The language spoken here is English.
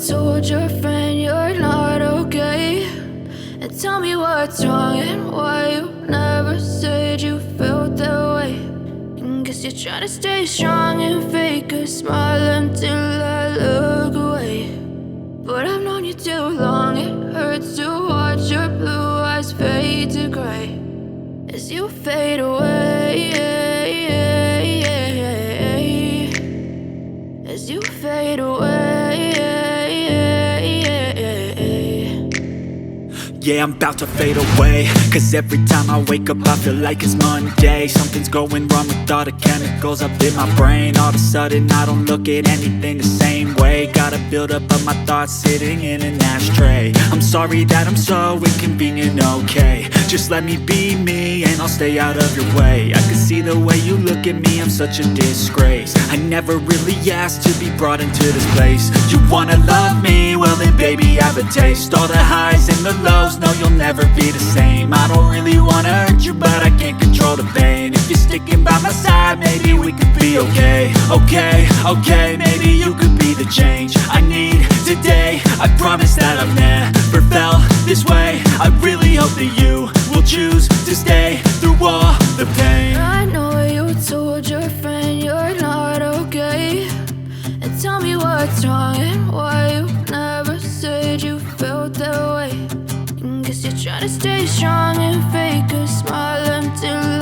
told your friend you're not okay. And tell me what's wrong and why you never said you felt that way. And guess you're trying to stay strong and fake a smile until I look away. But I've known you too long, it hurts to watch your blue eyes fade to gray as you fade away, as you fade away. Yeah, I'm about to fade away, cause every time I wake up I feel like it's Monday. Something's going wrong with all the chemicals up in my brain. All of a sudden I don't look at anything the same way. Gotta build up of my thoughts sitting in an ashtray. I'm sorry that I'm so inconvenient, okay. Just let me be me and I'll stay out of your way. I can see the way you look at me, I'm such a disgrace. I never really asked to be brought into this place. You wanna love me? Well then baby I have a taste. All the highs and the lows, no you'll never be the same. I don't really wanna hurt you but I can't control the pain. If you're sticking by my side maybe we could be okay. Okay, maybe you could be the change I need today. I promise that I've never felt this way. I really hope that you will choose to stay through all the pain. I know you told your friend you're not okay. And tell me what's wrong and why you never said you felt that way. And guess you're trying to stay strong and fake a smile until